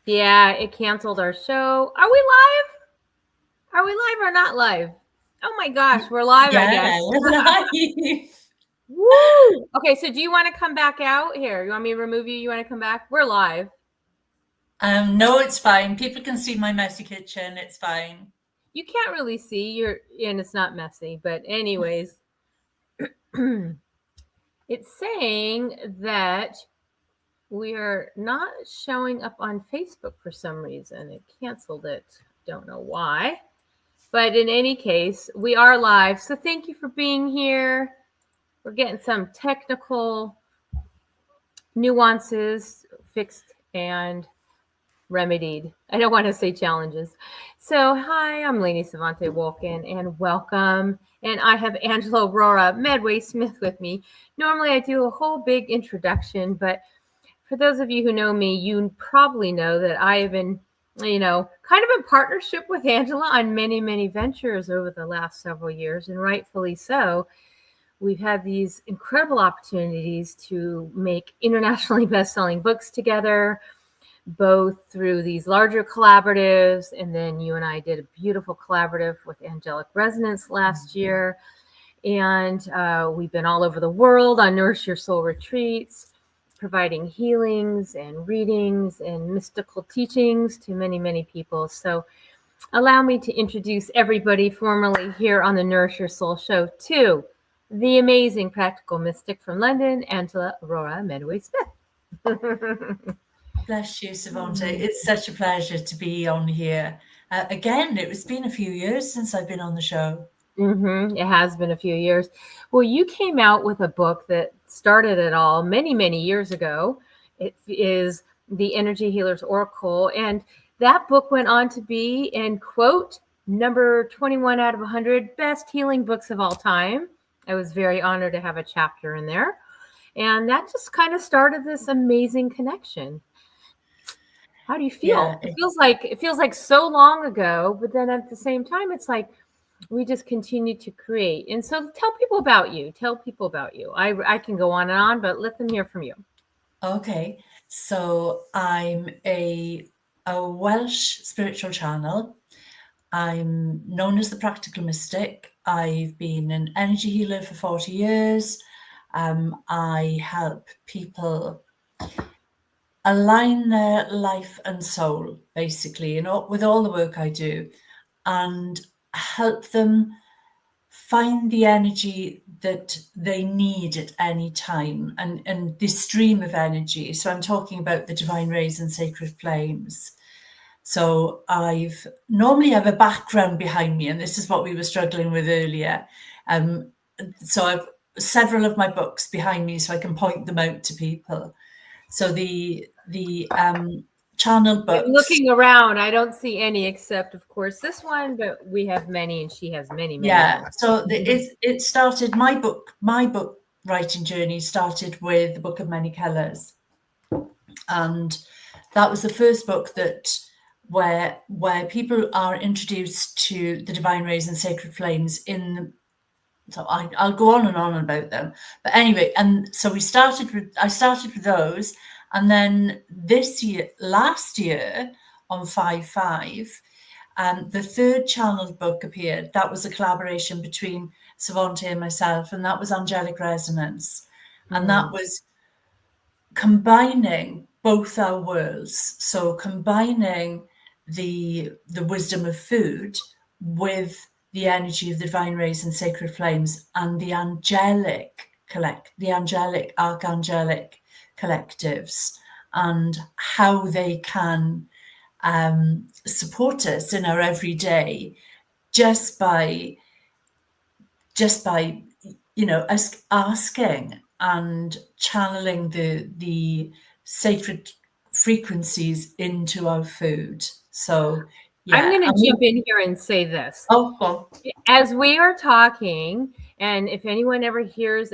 Yeah, it canceled our show. Are we live? Are we live or not live? Oh my gosh, we're live, I guess. Yeah, we're live. Woo! Okay, so do you want to come back out here? You want me to remove you? You want to come back? We're live. No, it's fine. People can see my messy kitchen. It's fine. You can't really see, and it's not messy, but anyways, it's saying that we are not showing up on Facebook for some reason. It canceled it. Don't know why. But in any case, we are live. So thank you for being here. We're getting some technical nuances fixed and remedied. I don't want to say challenges. So, hi, I'm Lady Sevante Wolkin, and welcome. And I have Angela Orora Medway Smith with me. Normally, I do a whole big introduction, but for those of you who know me, you probably know that I have been, kind of in partnership with Angela on many, many ventures over the last several years, and rightfully so. We've had these incredible opportunities to make internationally best-selling books together, both through these larger collaboratives, and then you and I did a beautiful collaborative with Angelic Resonance last year. And we've been all over the world on Nourish Your Soul retreats, providing healings and readings and mystical teachings to many, many people. So allow me to introduce everybody formally here on the Nourish Your Soul show to the amazing practical mystic from London, Angela Orora Medway Smith. Bless you, Sevante. It's such a pleasure to be on here. Again, it's been a few years since I've been on the show. It has been a few years. Well, you came out with a book that started it all many, many years ago. It is The Energy Healer's Oracle. And that book went on to be, in quote, number 21 out of 100 best healing books of all time. I was very honored to have a chapter in there. And that just kind of started this amazing connection. How do you Yeah, feel? It feels like so long ago, but then at the same time, it's like we just continue to create. And so tell people about you. Tell people about you. I can go on and on, but let them hear from you. okay. So I'm a Welsh spiritual channel. I'm known as the Practical Mystic. I've been an energy healer for 40 years. I help people align their life and soul, basically, with all the work I do, and help them find the energy that they need at any time, and this stream of energy. So I'm talking about the divine rays and sacred flames. So I've normally have a background behind me, and this is what we were struggling with earlier. So I've several of my books behind me, so I can point them out to people. So the channel I'm books, looking around. I don't see any except, of course, this one, but we have many, and she has many, many yeah. more. So it started my book writing journey started with the Book of Many Colors, and that was the first book that where people are introduced to the divine rays and sacred flames in. So I'll go on and on about them, but anyway, and so I started with those, and then last year on 5/5, the third channeled book appeared. That was a collaboration between Sevante and myself, and that was Angelic Resonance, and that was combining both our worlds. So combining the wisdom of food with the energy of the divine rays and sacred flames, and the angelic archangelic collectives, and how they can support us in our everyday just by us asking and channeling the sacred frequencies into our food. So I'm yeah, going I to mean, jump in here and say this. well, As we are talking, and if anyone ever hears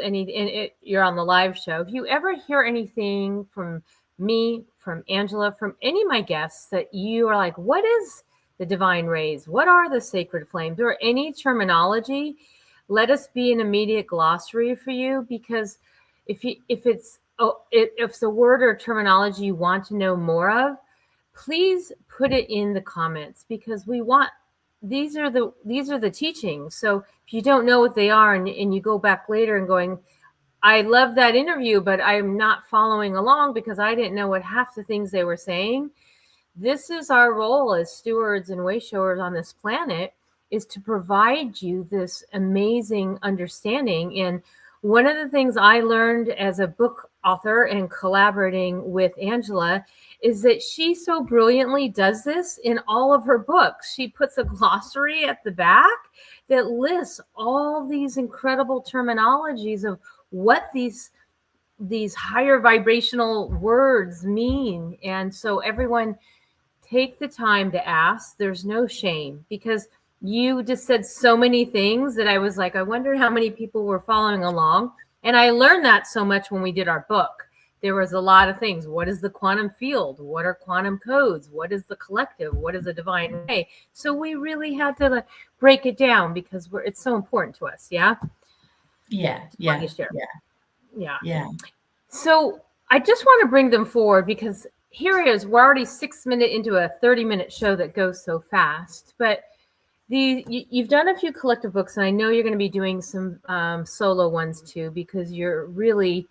you're on the live show, if you ever hear anything from me, from Angela, from any of my guests that you are like, what is the divine rays? What are the sacred flames? Or any terminology, let us be an immediate glossary for you, because if it's a word or terminology you want to know more of, please put it in the comments, because we want, these are the teachings. So if you don't know what they are, and you go back later and going, I love that interview, but I'm not following along because I didn't know what half the things they were saying. This is our role as stewards and way showers on this planet, is to provide you this amazing understanding. And one of the things I learned as a book author and collaborating with Angela is that she so brilliantly does this in all of her books. She puts a glossary at the back that lists all these incredible terminologies of what these higher vibrational words mean. And so everyone, take the time to ask. There's no shame, because you just said so many things that I was like, I wonder how many people were following along. And I learned that so much when we did our book. There was a lot of things. What is the quantum field? What are quantum codes? What is the collective? What is the divine ray? So we really had to break it down, because it's so important to us. Yeah. Yeah. So I just want to bring them forward, because here it is. We're already 6 minutes into a 30-minute show that goes so fast. But you've done a few collective books, and I know you're going to be doing some solo ones too, because you're really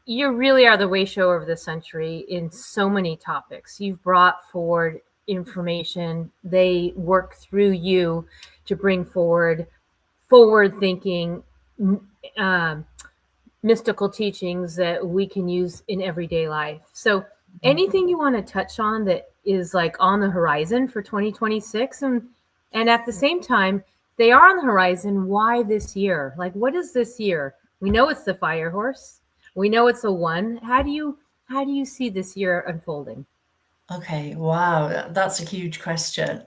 you really are the way shower of the century in so many topics. You've brought forward information. They work through you to bring forward thinking, mystical teachings that we can use in everyday life. So anything you want to touch on that is like on the horizon for 2026, and at the same time, they are on the horizon. Why this year? Like, what is this year? We know it's the fire horse. We know it's a one. How do you see this year unfolding? Okay. Wow. That's a huge question.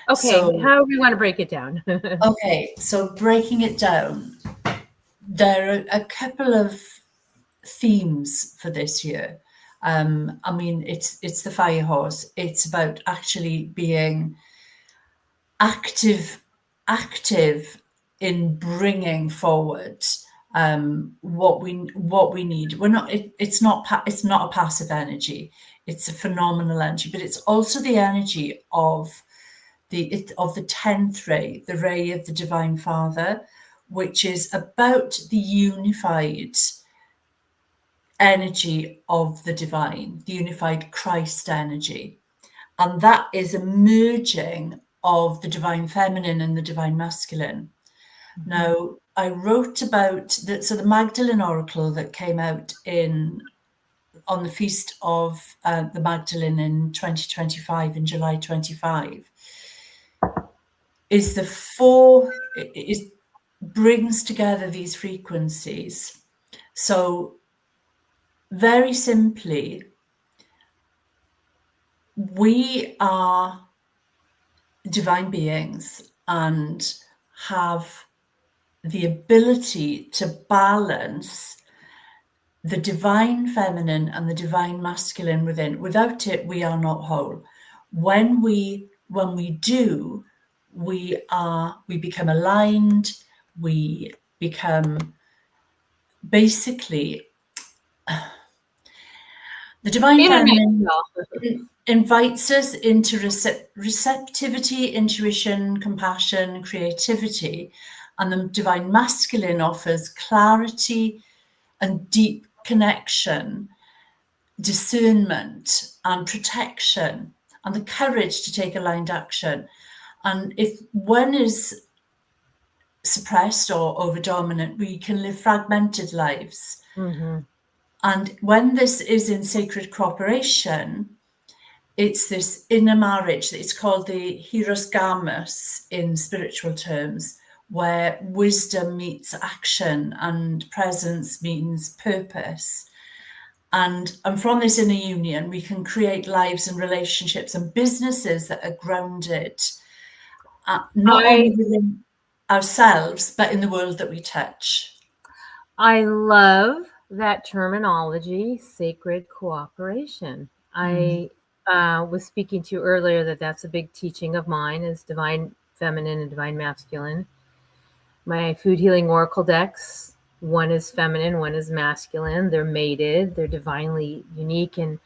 Okay. So, how do we want to break it down? Okay. So breaking it down, there are a couple of themes for this year. I mean, it's the fire horse. It's about actually being active in bringing forward what we need. We're not. It's not a passive energy. It's a phenomenal energy, but it's also the energy of the 10th ray, the ray of the Divine Father, which is about the unified energy of the divine, the unified Christ energy. And that is a merging of the divine feminine and the divine masculine. Mm-hmm. Now, I wrote about the Magdalene Oracle that came out on the feast of the Magdalene in 2025, in July 25, brings together these frequencies. So very simply, we are divine beings and have the ability to balance the divine feminine and the divine masculine within. Without it, we are not whole. When we do, we become aligned. We become basically the divine feminine invites us into receptivity, intuition, compassion, creativity, and the divine masculine offers clarity and deep connection, discernment and protection, and the courage to take aligned action. And if one is suppressed or over dominant, we can live fragmented lives. Mm-hmm. And when this is in sacred cooperation, it's this inner marriage. It's called the hierosgamos in spiritual terms, where wisdom meets action and presence means purpose. And from this inner union, we can create lives and relationships and businesses that are grounded, not only within ourselves, but in the world that we touch. I love that terminology, sacred cooperation. I was speaking to you earlier that's a big teaching of mine, is divine feminine and divine masculine. My food healing oracle decks, one is feminine, one is masculine. They're mated, they're divinely unique, and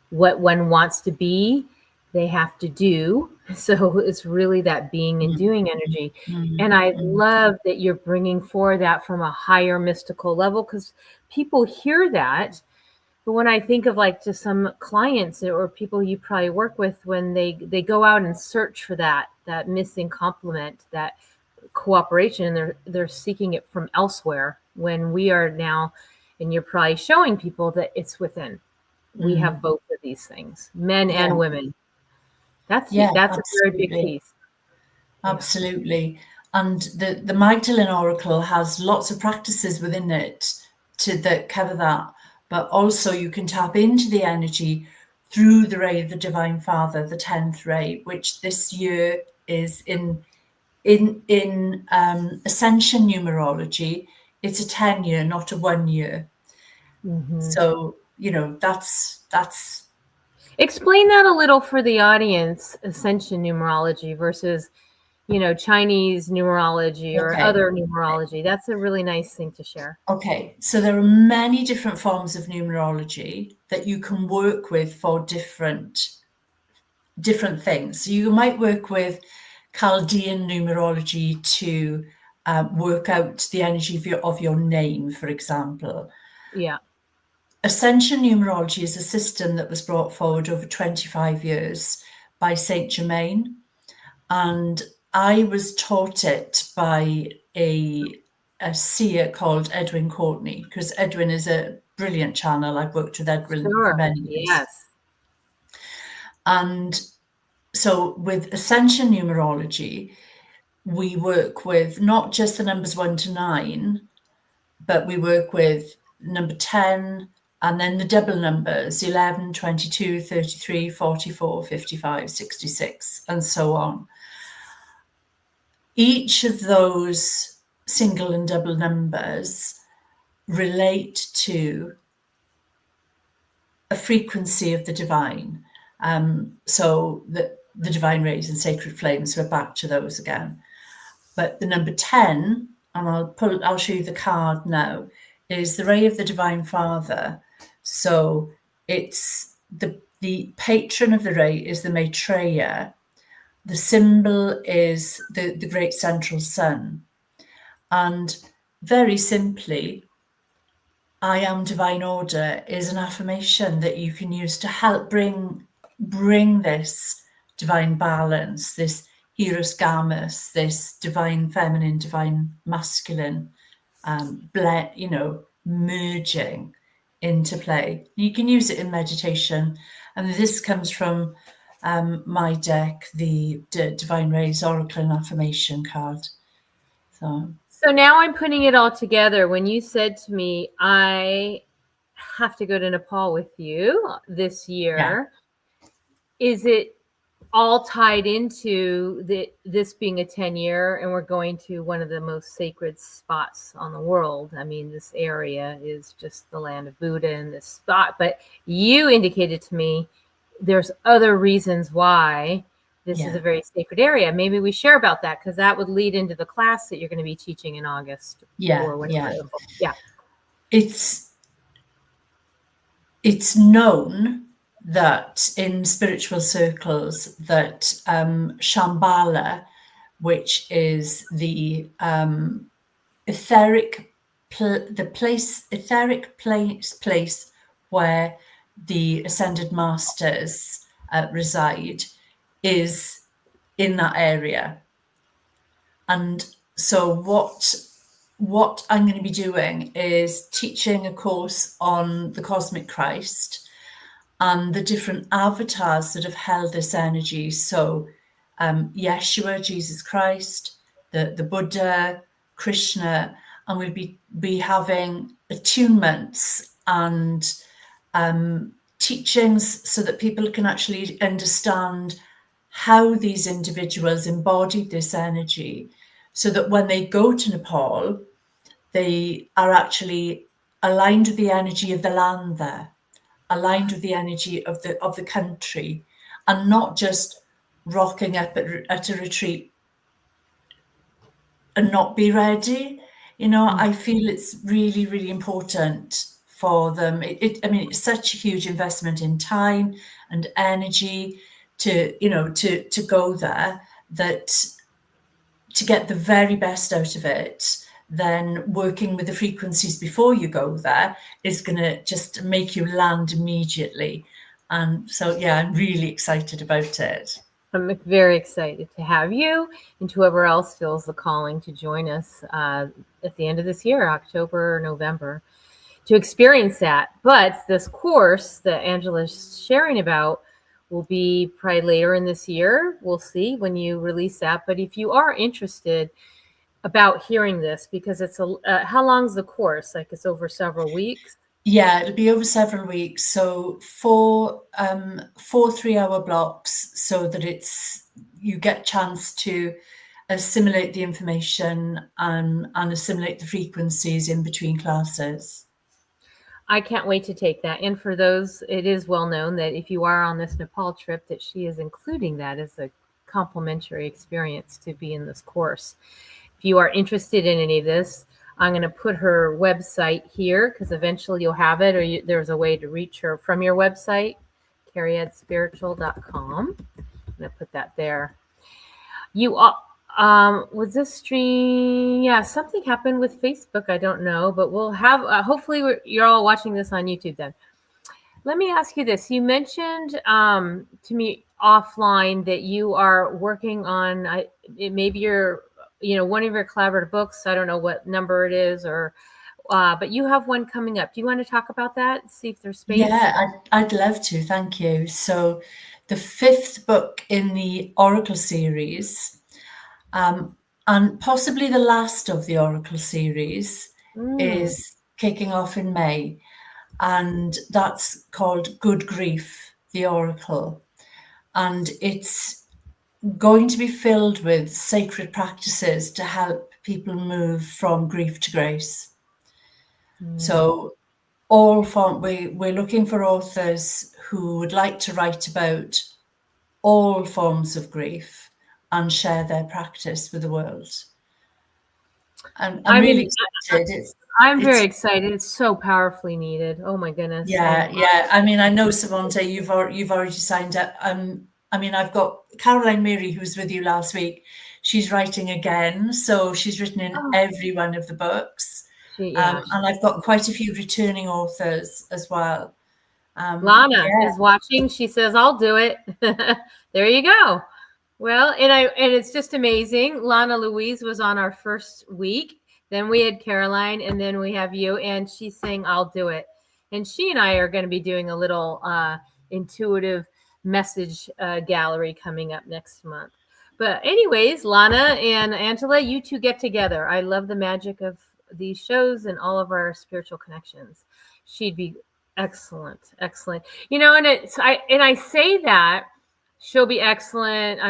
what one wants to be, they have to do. So it's really that being and doing energy. And I love that you're bringing forward that from a higher mystical level, because people hear that. But when I think of like just some clients or people you probably work with, when they go out and search for that missing complement, that cooperation, and they're seeking it from elsewhere, when we are now, and you're probably showing people that it's within. We have both of these things, men Yeah. and women. That's Yeah, that's a very big absolutely. piece. Absolutely. And the Magdalene Oracle has lots of practices within it that cover that. But also you can tap into the energy through the ray of the Divine Father, the 10th ray, which this year is in Ascension numerology. It's a 10-year, not a 1 year. So, that's Explain that a little for the audience, Ascension numerology versus, Chinese numerology or okay. other numerology. That's a really nice thing to share. Okay, so there are many different forms of numerology that you can work with for different things. So you might work with Chaldean numerology to work out the energy of your name, for example. Yeah. Ascension numerology is a system that was brought forward over 25 years by Saint Germain, and I was taught it by a seer called Edwin Courtney, because Edwin is a brilliant channel. I've worked with Edwin for Sure. many years. Yes. And so with Ascension numerology, we work with not just the numbers 1 to 9, but we work with number 10, and then the double numbers 11, 22, 33, 44, 55, 66, and so on. Each of those single and double numbers relate to a frequency of the divine. So the divine rays and sacred flames, we're back to those again. But the number 10, and I'll show you the card now, is the ray of the Divine Father. So it's the patron of the ray is the Maitreya. The symbol is the great central sun. And very simply, I am divine order is an affirmation that you can use to help bring this divine balance, this Hieros Gamus, this divine feminine, divine masculine, merging into play. You can use it in meditation, and this comes from my deck, the Divine Rays Oracle and Affirmation card. So now I'm putting it all together. When you said to me, I have to go to Nepal with you this year, is it all tied into this being a 10-year, and we're going to one of the most sacred spots on the world? I mean, this area is just the land of Buddha in this spot. But you indicated to me there's other reasons why this is a very sacred area. Maybe we share about that, because that would lead into the class that you're going to be teaching in August. Or whenever. Yeah. It's known that in spiritual circles that Shambhala, which is the etheric place where the ascended masters reside, is in that area. And so what I'm going to be doing is teaching a course on the cosmic Christ and the different avatars that have held this energy. So Yeshua, Jesus Christ, the Buddha, Krishna, and we'll be having attunements and teachings so that people can actually understand how these individuals embodied this energy, so that when they go to Nepal, they are actually aligned with the energy of the land there, aligned with the energy of the country, and not just rocking up at a retreat and not be ready. I feel it's really, really important for them. I mean, it's such a huge investment in time and energy to go there, that to get the very best out of it, then working with the frequencies before you go there is going to just make you land immediately. And so, yeah, I'm really excited about it. I'm very excited to have you and to whoever else feels the calling to join us at the end of this year, October, November, to experience that. But this course that Angela's sharing about will be probably later in this year. We'll see when you release that. But if you are interested about hearing this, because it's how long's the course? Like, it's over several weeks? Yeah, it'll be over several weeks. So four 3-hour blocks, so that you get a chance to assimilate the information and assimilate the frequencies in between classes. I can't wait to take that. And for those, it is well known that if you are on this Nepal trip, that she is including that as a complimentary experience to be in this course. If you are interested in any of this, I'm going to put her website here, because eventually you'll have it, or there's a way to reach her from your website, carrieadspiritual.com. I'm going to put that there. You was this stream? Yeah, something happened with Facebook. I don't know, but we'll have. Hopefully, you're all watching this on YouTube. Then, let me ask you this: you mentioned to me offline that you are working on. Maybe you're, one of your collaborative books. I don't know what number it is, or. But you have one coming up. Do you want to talk about that? See if there's space. Yeah, I'd love to. Thank you. So, the 5th book in the Oracle series, and possibly the last of the Oracle series, is kicking off in May, and that's called Good Grief, the Oracle, and it's going to be filled with sacred practices to help people move from grief to grace. So we're looking for authors who would like to write about all forms of grief and share their practice with the world. I'm really excited. I'm very excited. It's so powerfully needed. Oh my goodness. Yeah. I mean, I know, Sevante, you've already signed up. I mean, I've got Caroline Mary, who was with you last week. She's writing again, so she's written in every one of the books. And I've got quite a few returning authors as well. Lana is watching. She says, "I'll do it." There you go. Well, and it's just amazing. Lana Louise was on our first week. Then we had Caroline, and then we have you, and she's saying, "I'll do it." And she and I are going to be doing a little intuitive message gallery coming up next month. But anyways, Lana and Angela, you two get together. I love the magic of these shows and all of our spiritual connections. She'd be excellent. And I say that she'll be excellent.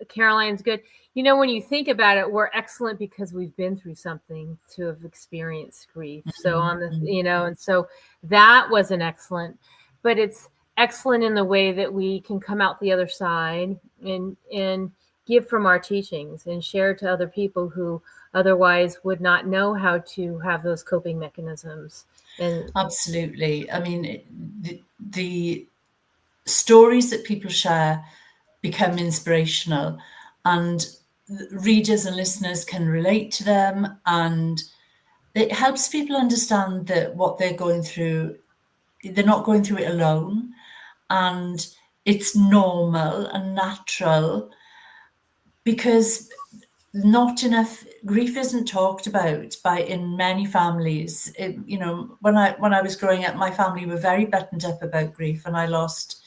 Caroline's good. When you think about it, we're excellent because we've been through something to have experienced grief. So and so that was an excellent, but it's excellent in the way that we can come out the other side and give from our teachings and share to other people who otherwise would not know how to have those coping mechanisms. And absolutely. I mean, the stories that people share become inspirational, and readers and listeners can relate to them, and it helps people understand that what they're going through, they're not going through it alone, and it's normal and natural, because not enough grief isn't talked about in many families. When I was growing up, my family were very buttoned up about grief, and I lost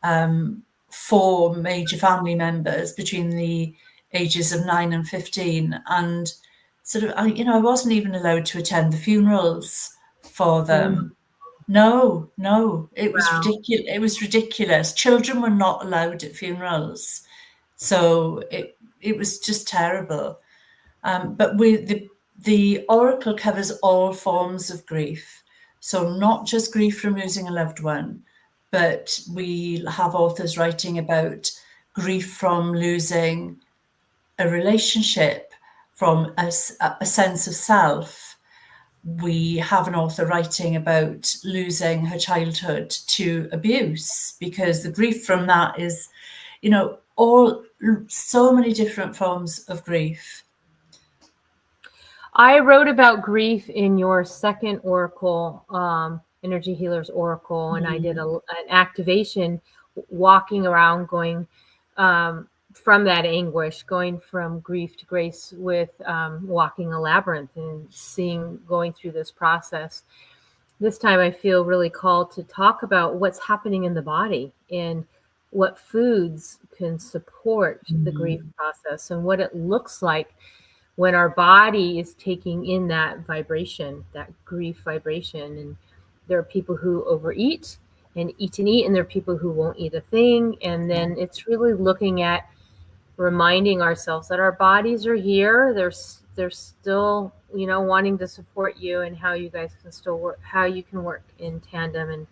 4 major family members between the ages of 9 and 15, and I wasn't even allowed to attend the funerals for them. No, it was ridiculous. It was ridiculous. Children were not allowed at funerals, so it was just terrible. But the Oracle covers all forms of grief, so not just grief from losing a loved one, but we have authors writing about grief from losing a relationship, from a sense of self, we have an author writing about losing her childhood to abuse, because the grief from that is, all so many different forms of grief. I wrote about grief in your second oracle, Energy Healers Oracle, and I did an activation walking around going from that anguish, going from grief to grace with walking a labyrinth and going through this process. This time I feel really called to talk about what's happening in the body and what foods can support the grief process and what it looks like when our body is taking in that vibration, that grief vibration. And there are people who overeat and eat, and there are people who won't eat a thing. And then it's really looking at reminding ourselves that our bodies are here. They're still, wanting to support you, and how you guys can still work, how you can work in tandem and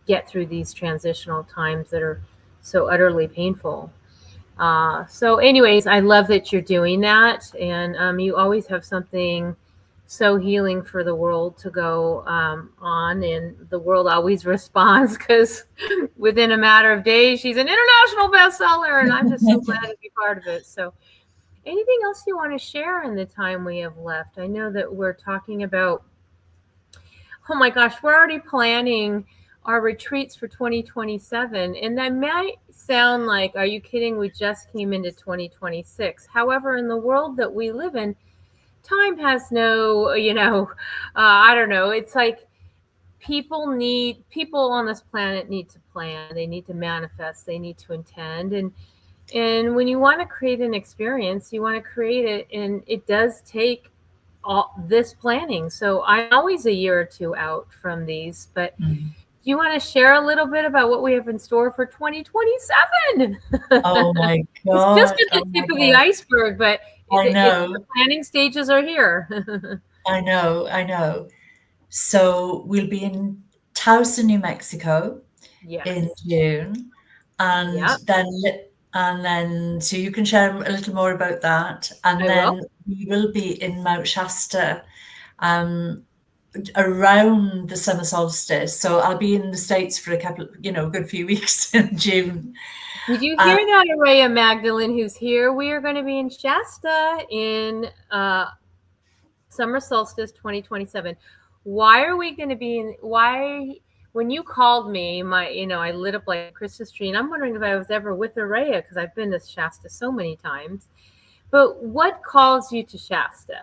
get through these transitional times that are so utterly painful. So anyways, I love that you're doing that. And you always have something so healing for the world to go on. And the world always responds, because within a matter of days, she's an international bestseller. And I'm just so glad to be part of it. So anything else you want to share in the time we have left? I know that we're talking about, oh my gosh, we're already planning our retreats for 2027. And that might sound like, are you kidding? We just came into 2026. However, in the world that we live in, time has no, I don't know. It's like people on this planet need to plan. They need to manifest. They need to intend. And when you want to create an experience, you want to create it. And it does take all this planning. So I'm always a year or two out from these, but do you want to share a little bit about what we have in store for 2027? Oh my God. It's just at the tip of the iceberg, but the planning stages are here. I know. So we'll be in Towson, New Mexico in June. And then so you can share a little more about that. And then we will be in Mount Shasta around the summer solstice. So I'll be in the States for a couple, a good few weeks in June. Did you hear that, Orora Magdalene, who's here? We are going to be in Shasta in summer solstice 2027. Why are we going to be when you called me, I lit up like a Christmas tree, and I'm wondering if I was ever with Orora, because I've been to Shasta so many times. But what calls you to Shasta?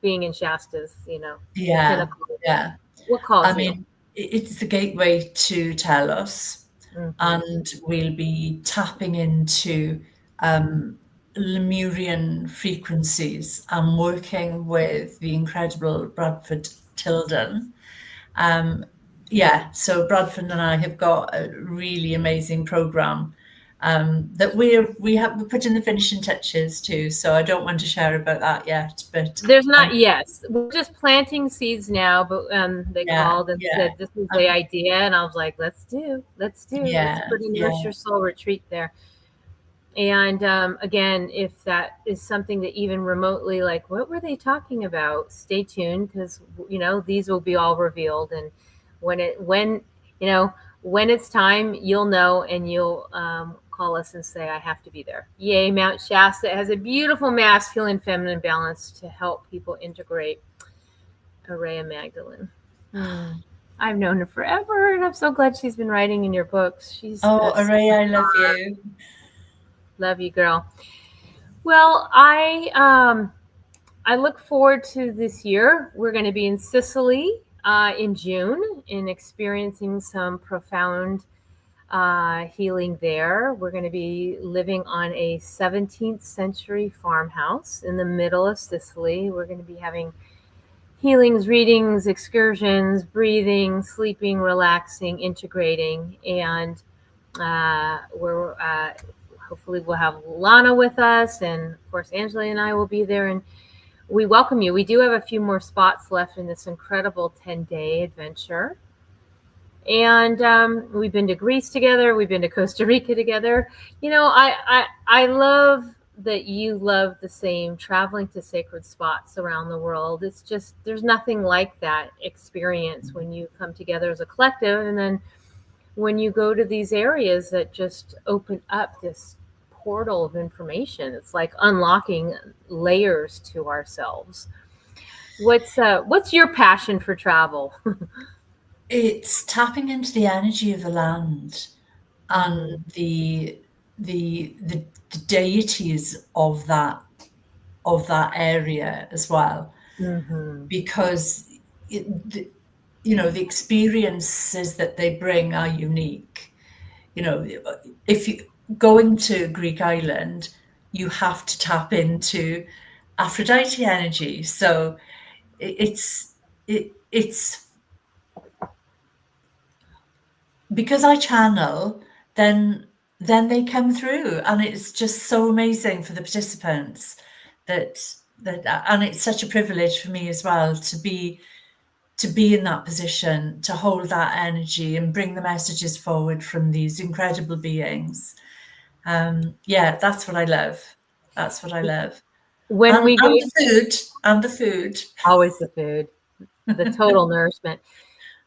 Being in Shasta's, Yeah. What calls you? It's the gateway to Telos, and we'll be tapping into Lemurian frequencies and working with the incredible Bradford Tilden. So Bradford and I have got a really amazing program that we're putting the finishing touches to. So I don't want to share about that yet, but there's not we're just planting seeds now. But they called and said this is the idea, and I was like, let's do let's put a Nurse Your Soul retreat there. And again, if that is something that even remotely, like, what were they talking about? Stay tuned, because these will be all revealed. And when it's time, you'll know, and you'll call us and say, I have to be there. Yay, Mount Shasta has a beautiful masculine feminine balance to help people integrate. Orora Magdalene. I've known her forever, and I'm so glad she's been writing in your books. Orora, I love you. Love you, girl. Well, I look forward to this year. We're going to be in Sicily in June and experiencing some profound healing there. We're going to be living on a 17th century farmhouse in the middle of Sicily. We're going to be having healings, readings, excursions, breathing, sleeping, relaxing, integrating, and hopefully we'll have Lana with us, and of course Angela and I will be there, and we welcome you. We do have a few more spots left in this incredible 10-day adventure. And we've been to Greece together. We've been to Costa Rica together. I love that you love the same traveling to sacred spots around the world. It's just, there's nothing like that experience when you come together as a collective. And then when you go to these areas that just open up this portal of information, it's like unlocking layers to ourselves. What's your passion for travel? It's tapping into the energy of the land and the deities of that area as well, Mm-hmm. because the experiences that they bring are unique. If you going to Greek island, you have to tap into Aphrodite energy. So it's because I channel, then they come through, and it's just so amazing for the participants that and it's such a privilege for me as well to be in that position, to hold that energy and bring the messages forward from these incredible beings. Yeah, that's what I love. That's what I love. When And we go, the food. And the food. always the food, the total nourishment.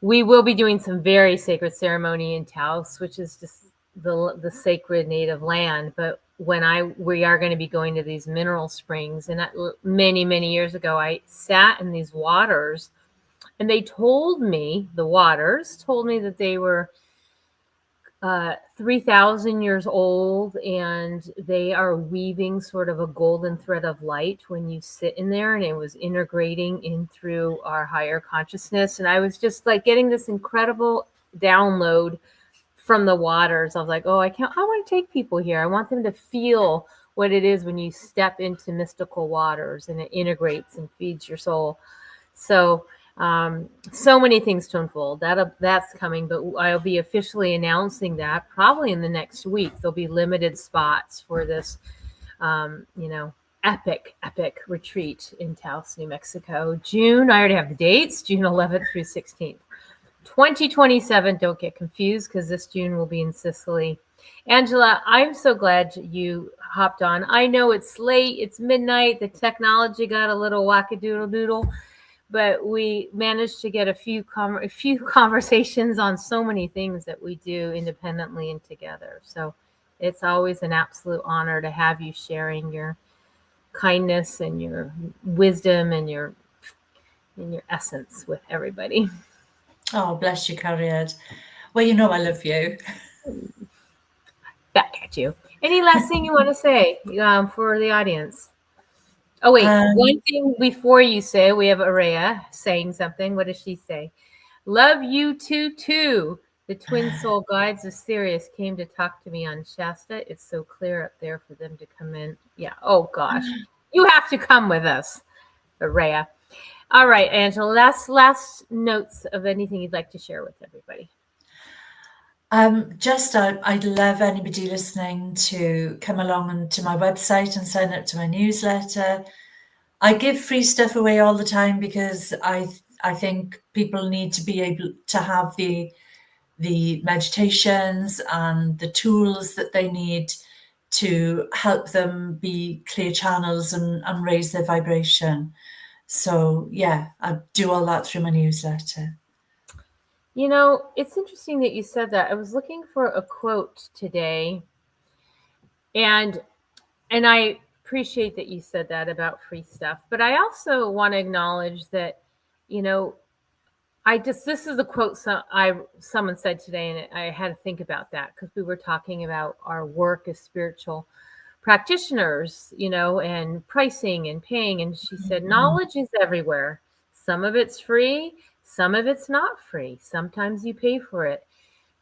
We will be doing some very sacred ceremony in Taos, which is just the sacred native land. But we are going to be going to these mineral springs, and many years ago, I sat in these waters, and the waters told me that they were 3,000 years old, and they are weaving sort of a golden thread of light when you sit in there, and it was integrating in through our higher consciousness. And I was just like getting this incredible download from the waters. I was like, oh, I want to take people here. I want them to feel what it is when you step into mystical waters, and it integrates and feeds your soul. So so many things to unfold. That's coming, but I'll be officially announcing that probably in the next week. There'll be limited spots for this, epic retreat in Taos, New Mexico. June. I already have the dates. June 11th through 16th, 2027. Don't get confused, because this June will be in Sicily. Angela, I'm so glad you hopped on. I know it's late. It's midnight. The technology got a little wackadoodle doodle, but we managed to get a few conversations on so many things that we do independently and together. So it's always an absolute honor to have you sharing your kindness and your wisdom and your essence with everybody. Oh, bless you, Carriad. Well, I love you. Back at you. Any last thing you want to say for the audience? Oh, wait. One thing before you say, we have Araya saying something. What does she say? Love you too. The twin soul guides of Sirius came to talk to me on Shasta. It's so clear up there for them to come in. Yeah. Oh, gosh. You have to come with us, Araya. All right, Angela, last notes of anything you'd like to share with everybody. I'd love anybody listening to come along to my website and sign up to my newsletter. I give free stuff away all the time because I think people need to be able to have the meditations and the tools that they need to help them be clear channels and raise their vibration. So yeah, I do all that through my newsletter. It's interesting that you said that. I was looking for a quote today, and I appreciate that you said that about free stuff. But I also want to acknowledge that, this is a quote someone said today, and I had to think about that because we were talking about our work as spiritual practitioners, and pricing and paying. And she said, knowledge is everywhere. Some of it's free, some of it's not free. Sometimes you pay for it,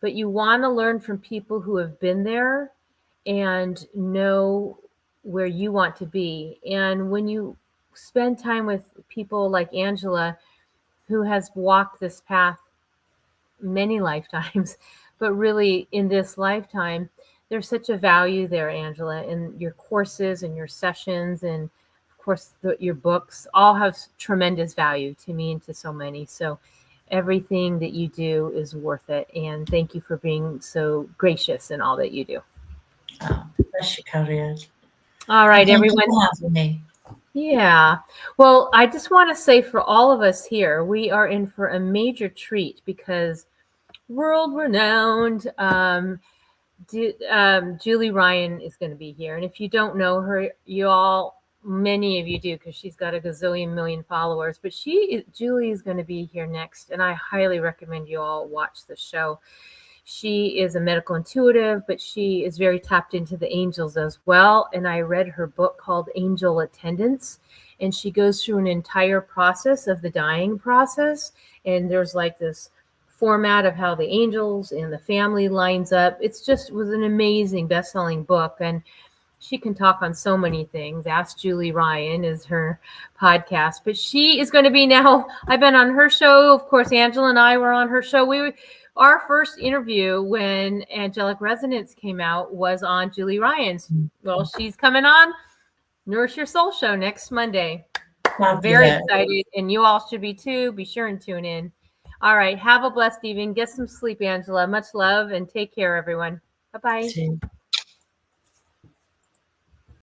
but you want to learn from people who have been there and know where you want to be. And when you spend time with people like Angela, who has walked this path many lifetimes, but really in this lifetime, there's such a value there, Angela, in your courses and your sessions, and of course your books all have tremendous value to me and to so many. So everything that you do is worth it, and thank you for being so gracious in all that you do. Oh, bless you, Carriad. All right, Thank you everyone. for having me. Yeah. Well, I just want to say for all of us here, we are in for a major treat because world-renowned Julie Ryan is going to be here. And if you don't know her, many of you do because she's got a gazillion million followers. But Julie is going to be here next, and I highly recommend you all watch the show. She is a medical intuitive, but she is very tapped into the angels as well. And I read her book called Angel Attendants, and she goes through an entire process of the dying process. And there's like this format of how the angels and the family lines up. Was an amazing best-selling book, and she can talk on so many things. Ask Julie Ryan is her podcast, but she is going to be now. I've been on her show. Of course, Angela and I were on her show. Our first interview when Angelic Resonance came out was on Julie Ryan's. Well, she's coming on Nourish Your Soul show next Monday. I'm very excited, and you all should be too. Be sure and tune in. All right. Have a blessed evening. Get some sleep, Angela. Much love, and take care, everyone. Bye-bye.